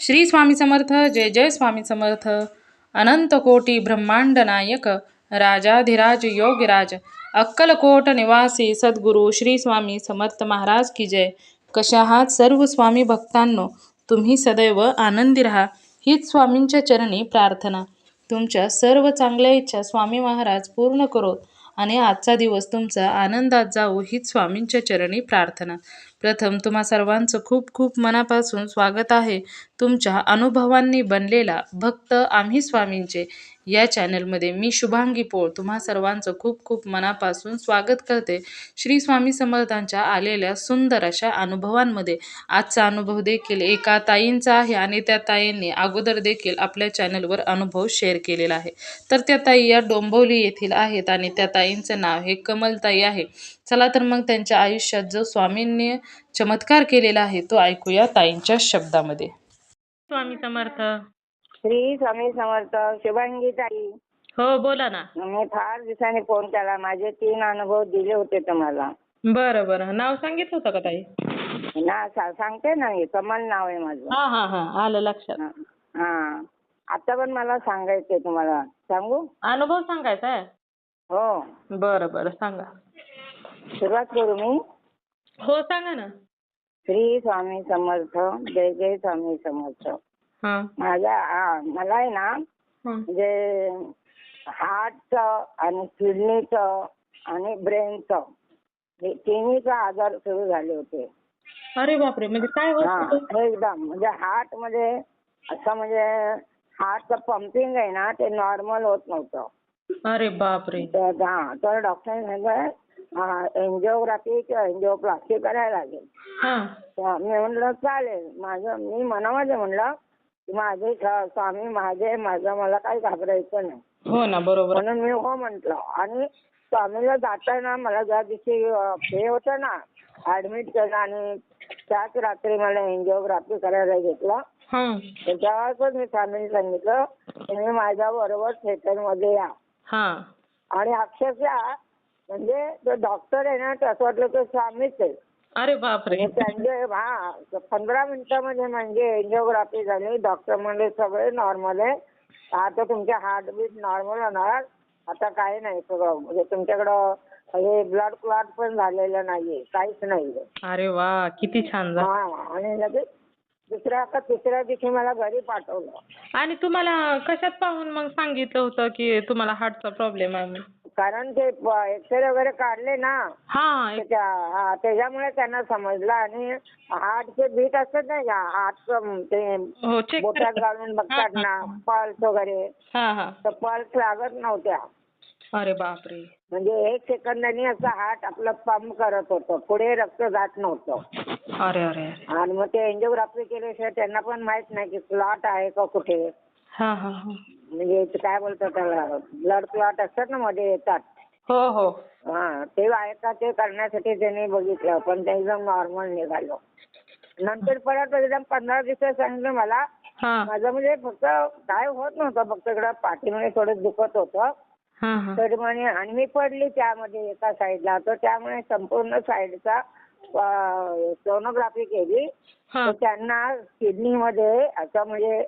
श्री स्वामी समर्थ. जय जय स्वामी समर्थ. अनंत कोटी ब्रह्मांड नायक राजाधिराज योगीराज अक्कलकोट निवासी सद्गुरू श्री स्वामी समर्थ महाराज की जय. कशा आहात सर्व स्वामी भक्तांनो? तुम्ही सदैव आनंदी राहा हीच स्वामींच्या चरणी प्रार्थना. तुमच्या सर्व चांगल्या इच्छा स्वामी महाराज पूर्ण करोत आणि आजचा दिवस तुमचा आनंदात जावो हीच स्वामींच्या चरणी प्रार्थना. प्रथम तुम्हा सर्वांचं खूप खूप मनापासून स्वागत आहे तुमच्या अनुभवांनी बनलेला भक्त आम्ही स्वामींचे या चॅनलमध्ये. मी शुभांगी पोळ तुम्हा सर्वांचं खूप खूप मनापासून स्वागत करते श्री स्वामी समर्थांच्या आलेल्या सुंदर अशा अनुभवांमध्ये. आजचा अनुभव देखील एका ताईंचा आहे आणि त्या ताईंनी अगोदर देखील आपल्या चॅनलवर अनुभव शेअर केलेला आहे. तर त्या ताई या डोंबिवली येथील आहेत आणि त्या ताईंचं नाव हे कमलताई आहे. चला तर मग त्यांच्या आयुष्यात जो स्वामींनी चमत्कार केलेला आहे तो ऐकूया ताईंच्या शब्दामध्ये. स्वामी समर्थ. श्री स्वामी समर्थ. शुभांगी ताई, हो बोला ना. मी फार दिवसांनी फोन केला. माझे 3 अनुभव दिले होते तुम्हाला. बरं बरं. नाव सांगितलं होतं का ताई? सांगते ना, मी कमल नाव आहे माझं. हा हा हा आलं लक्षात. हा आता पण मला सांगायचंय तुम्हाला. सांगू? अनुभव सांगायचा आहे? हो. बरं बरं सांगा. सुरुवात करू मी? हो सांगा ना. श्री स्वामी समर्थ. जय जय स्वामी समर्थ. मला आहे ना, म्हणजे हार्टचं आणि किडनीचं आणि ब्रेनचं हे तिन्हीचा आजार सुरू झाले होते. अरे बापरे. म्हणजे काय होतं? एकदम म्हणजे हार्ट मध्ये असं म्हणजे हार्टचं पंपिंग आहे ना ते नॉर्मल होत नव्हतं. अरे बापरे. तर डॉक्टरांनी सांगितलं एंजिओग्राफी किंवा एंजिओप्लास्टी करायला लागेल. मी म्हणलं चालेल. मी मनामध्ये म्हणलं की माझे स्वामी माझं मला काही घाबरायचं नाही. हो ना बरोबर. म्हणून मी हो म्हटलं. आणि स्वामीला जाताना मला ज्या दिवशी हे होतं ना ऍडमिट केलं आणि त्याच रात्री मला एंजिओग्राफी करायला घेतलं. त्याच्यावरच मी स्वामींनी सांगितलं तुम्ही माझ्या बरोबर थिएटरमध्ये या. आणि अक्षरशः म्हणजे जो डॉक्टर आहे ना ते असं वाटलं तर स्वामीच आहे. अरे बापरे. त्यांचे 15 मिनिटामध्ये म्हणजे एंजिओग्राफी झाली. डॉक्टर म्हणले सगळे नॉर्मल आहे. आता तुमचे हार्टबीट नॉर्मल होणार. आता काही नाही सगळं म्हणजे तुमच्याकडं हे ब्लड क्लॉट पण झालेलं नाहीये. काहीच नाहीये. अरे वा किती छान. आणि लगेच दुसऱ्या का तिसऱ्या दिवशी मला घरी पाठवलं. आणि तुम्हाला कशात पाहून मग सांगितलं होतं की तुम्हाला हार्टचा प्रॉब्लेम आहे? कारण ते एक्सरे वगैरे काढले ना त्याच्यामुळे त्यांना समजलं. आणि हार्टचे बीट असतात ना हार्टचं ते बोटात घालून बघतात ना पल्स वगैरे तर पल्स लागत नव्हत्या. अरे बापरे. म्हणजे 1 सेकंदाने असं हार्ट आपलं पंप करत होतं. पुढे रक्त जात नव्हतं. अरे अरे. आणि मग ते एंजिओग्राफी केल्याशिवाय त्यांना पण माहित नाही की क्लॉट आहे का कुठे. म्हणजे काय बोलतात त्याला ब्लड क्लॉट असतात ना मध्ये येतात. हो हो. ते आहे का ते करण्यासाठी त्यांनी बघितलं पण ते एकदम नॉर्मल निघालं. नंतर परत एकदम 15 दिवसात सांगितलं मला. माझं म्हणजे फक्त काय होत नव्हतं. फक्त इकडं पाठीमध्ये थोडं दुखत होतं. तर म्हणे आणि मी पडली त्यामध्ये एका साईडला. तर त्यामुळे संपूर्ण साईडचा सोनोग्राफी केली. तर त्यांना किडनीमध्ये असं म्हणजे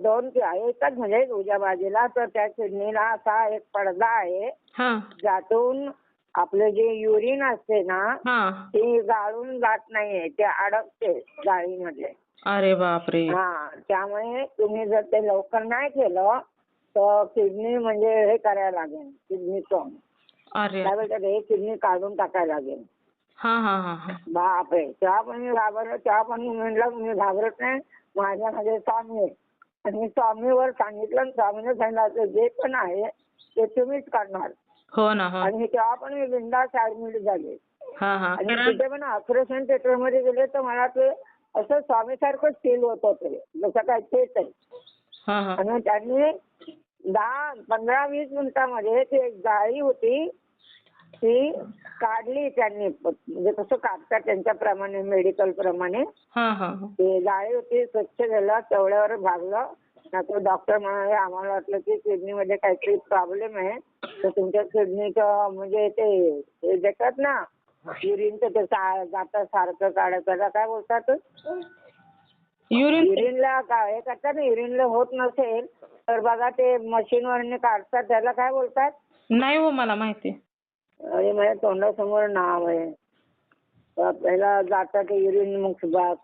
2 एकच म्हणजे उजव्या बाजूला तर त्या किडनीला असा एक पडदा आहे ज्यातून आपलं जे युरिन असते ना ते गाळून जात नाहीये. ते अडकते गाळीमध्ये. अरे बापरे. त्यामुळे तुम्ही जर ते लवकर नाही केलं तर किडनी म्हणजे हे करायला लागेल. किडनीचं काय बोलतात हे किडनी काढून टाकायला लागेल. बापरे. तेव्हा पण मी घाबरलो. तेव्हा पण मी म्हटलं मी घाबरत नाही. माझ्यामध्ये स्वामी आहे. आणि स्वामीवर सांगितलं. स्वामीने सांगितलं जे पण आहे ते तुम्हीच करणार. हो ना. आणि तेव्हा पण मी बिनधास्त ऍडमिट झाले. आणि तिथे पण ऑपरेशन थिएटर मध्ये गेले तर मला ते असं स्वामीसारखंच फील होत होते जसं काय तेच आहे. आणि त्यांनी 10-15-20 मिनिटांमध्ये ती एक जाळी होती ती काढली त्यांनी. म्हणजे कसं काढतात त्यांच्याप्रमाणे मेडिकल प्रमाणे. ती जाळी होती स्वच्छ झालं तेवढ्यावर भागलं. तो डॉक्टर म्हणाले आम्हाला वाटलं की किडनीमध्ये काहीतरी प्रॉब्लेम आहे तर तुमच्या किडनीचं म्हणजे ते देतात ना युरिनचं ते जातं सारखं काढायचं काय बोलतात युरिन युरिनला काय करतात ना, युरिनला होत नसेल तर बघा ते मशीनवरने काढतात, त्याला काय बोलतात? नाही हो मला माहिती. अरे माझ्या तोंडासमोर नाव आहे. तर आपल्याला जातात ते युरिन मग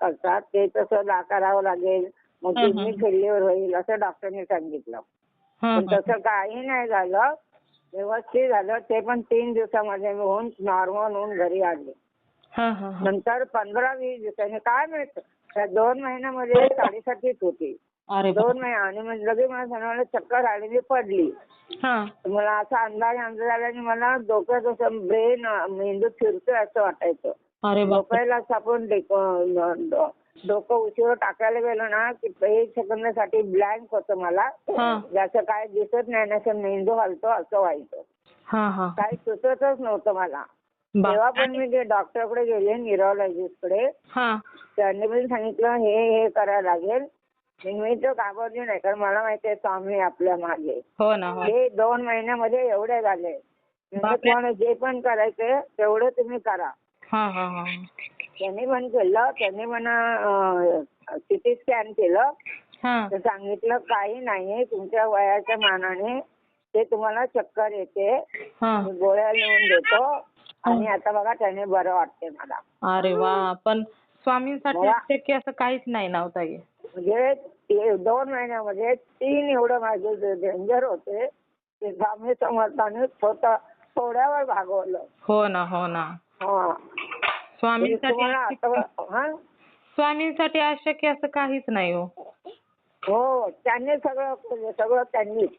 करतात, ते तसं करावं लागेल, मग किडनी फेल्युअर होईल असं डॉक्टरने सांगितलं. पण तसं काही नाही झालं, व्यवस्थित झालं. ते पण 3 दिवसामध्ये मी होऊन नॉर्मल होऊन घरी आले. नंतर 15-20 दिवसांनी काय मिळतं, त्या 2 महिन्यामध्ये साडेसातीच होती. अरे 2 महिने आणि मग लगेच मला जणवलं चक्कर आलेली पडली. तर मला असा अंदाज आला आणि मला डोक्यात असं ब्रेन मेंदू फिरतोय असं वाटायचं. अरे डोक्याला आपण डोकं उशीवर टाकायला गेलो ना की 1 सेकंदासाठी ब्लँक होतं मला. जसं काय दिसत नाही ना, असं मेंदू हलतो असं व्हायचं. काही सुचतच नव्हतं मला. तेव्हा पण मी ते डॉक्टरकडे गेले, न्यूरोलॉजिस्टकडे. त्यांनी पण सांगितलं हे करायला लागेल. मी तर घाबरली नाही, कारण मला माहिती आहे स्वामी आपल्या मागे. हे 2 महिन्यामध्ये एवढे झाले. तुम्हाला जे पण करायचंय तेवढं तुम्ही करा. त्यांनी पण केलं. त्यांनी म्हणा सिटी स्कॅन केलं. तर सांगितलं काही नाहीये तुमच्या वयाच्या मानाने, ते तुम्हाला चक्कर येते, मी गोळ्या लिहून देतो आणि आता बघा त्याने बरं वाटते मला. अरे वा, पण स्वामींसाठी की असं काहीच नाही ना ताई. म्हणजे 2 महिन्यामध्ये 3 एवढं माझे डेंजर होते, ते स्वामी समर्थांनी स्वतः थोड्यावर भागवलं. हो ना. स्वामींसाठी अशक्य असं काहीच नाही हो. हो, त्यांनी सगळं केलं, सगळं त्यांनीच.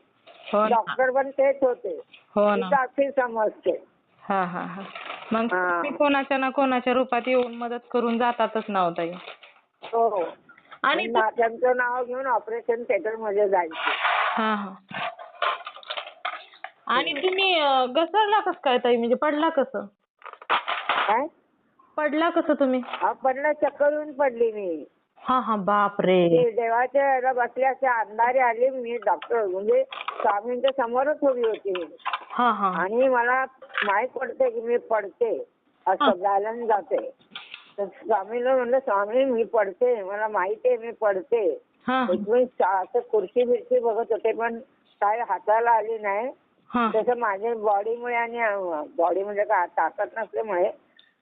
डॉक्टर पण तेच होते. अशी समजते. मग तुम्ही कोणाच्या ना कोणाच्या रूपात येऊन मदत करून जातातच ना ताई. हो. आणि त्यांचं नाव घेऊन ऑपरेशन थिएटर मध्ये जायचं. आणि तुम्ही घसरला कसं काय ताई, म्हणजे पडला कसं? काय पडला कसं तुम्ही? पडला, चक्कर येऊन पडली मी. बापरे. देवाच्या याला बसल्या अशा अंधारे आले. मी डॉक्टर म्हणजे स्वामींच्या समोरच उभी होती. आणि मला माहित पडते की मी पडते, असं बॅलन्स जाते. तर स्वामीला म्हणलं, स्वामी मी पडते, मला माहिती आहे मी पडते. मी असं खुर्ची बिरची बघत होते, पण काय हाताला आली नाही. तसं माझ्या बॉडीमुळे आणि बॉडी म्हणजे काय ताकद नसल्यामुळे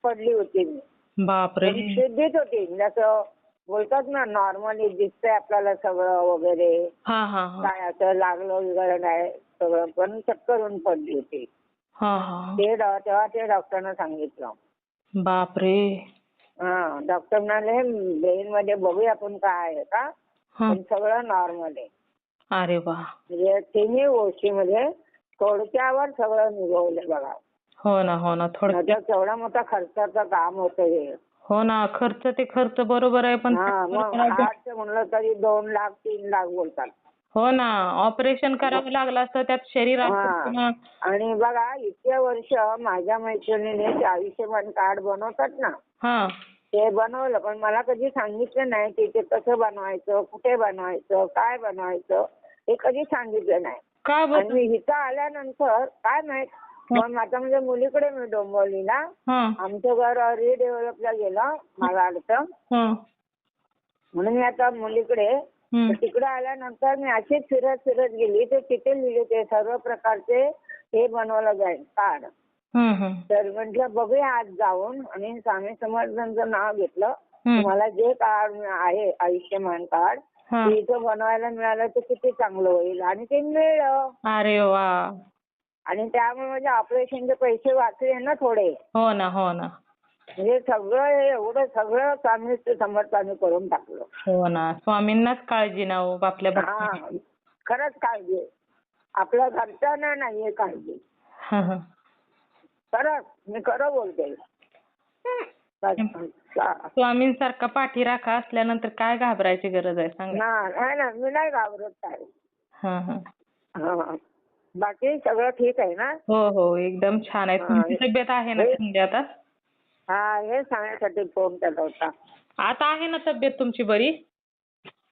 पडली होती मी. बापरे. शुद्धीच होती, जसं बोलतात ना नॉर्मली दिसतंय आपल्याला सगळं वगैरे, काय असं लागलं वगैरे नाही सगळं, पण चक्कर येऊन पडली होती. तेव्हा ते डॉक्टरनं सांगितलं. बापरे. डॉक्टर म्हणाले ब्रेन मध्ये बघूया आपण काय आहे का, पण सगळं नॉर्मल आहे. अरे वा. म्हणजे तिन्ही गोष्टीमध्ये थोडक्यावर सगळं निघवलं बघा. हो ना थोडक्यात केवढा मोठा खर्चाचं काम होतं हे. हो ना, खर्च बरोबर आहे, पण मग हार्टचं म्हणलं तरी 2 लाख 3 लाख बोलतात. हो ना, ऑपरेशन करावं लागलं असतं त्यात शरीरात. आणि बघा इतके वर्ष माझ्या मैत्रिणीने ते आयुष्यमान कार्ड बनवतात ना, ते बनवलं, पण मला कधी सांगितलं नाही की ते कसं बनवायचं, कुठे बनवायचं, काय बनवायचं, हे कधी सांगितलं नाही. आणि मी इथं आल्यानंतर काय माहित, मग आता म्हणजे मुलीकडे मी डोंबिवलीला, आमचं घर रिडेव्हलपला गेलं मागाडचं, म्हणून मी आता मुलीकडे. तिकडे आल्यानंतर मी अशीच फिरत गेली, तर तिथे लिहिले ते सर्व प्रकारचे हे बनवलं जाईल कार्ड. तर म्हटलं बघूया आज जाऊन, आणि स्वामी समर्थांचं नाव घेतलं. मला जे कार्ड आहे आयुष्यमान कार्ड ते इथं बनवायला मिळालं तर किती चांगलं होईल, आणि ते मिळलं. अरे वा. आणि त्यामुळे म्हणजे ऑपरेशनचे पैसे वाचले ना थोडे. हो ना. म्हणजे सगळं एवढं सगळं स्वामी समर्थांनी करून टाकलं. हो ना, स्वामींनाच काळजी ना हो आपल्या. खरंच काळजी आहे, आपल्या घरच्यांना नाहीये काळजी. खरंच मी खरं बोलते. स्वामींसारखा पाठीराखा असल्यानंतर काय घाबरायची गरज आहे सांगा. ना मी नाही घाबरत काय. बाकी सगळं ठीक आहे ना? हो एकदम छान आहे. तुमची तब्येत आहे ना चांगली आता? हे सांगण्यासाठी फोन केला होता. आता आहे ना तब्येत तुमची बरी?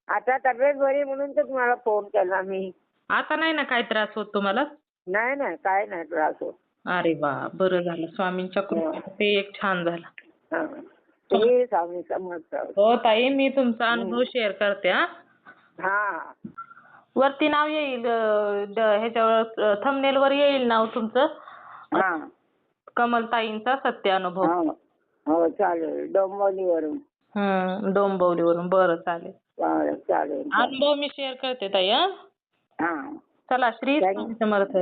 आता तब्येत बरी म्हणून तर तुम्हाला फोन केला मी. आता नाही ना काय त्रास होत तुम्हाला? नाही काय नाही त्रास होत. अरे वा, बरं झालं. स्वामींच्या कृपेने ते एक छान झालं. श्री स्वामी समर्थ. हो ताई, मी तुमचा अनुभव शेअर करते. हा वरती नाव येईल, ह्याच्यावर थंबनेल वर येईल नाव तुमचं, हा कमलताईंचा सत्य अनुभव. हो हो चालेल. डोंबिवलीवरून. डोंबिवलीवरून. बरं, चालेल. चालेल. अनुभव मी शेअर करते ताई. हा चला, श्री स्वामी समर्थ.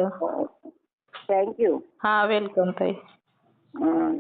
थँक्यू. हा, वेलकम ताई. हा.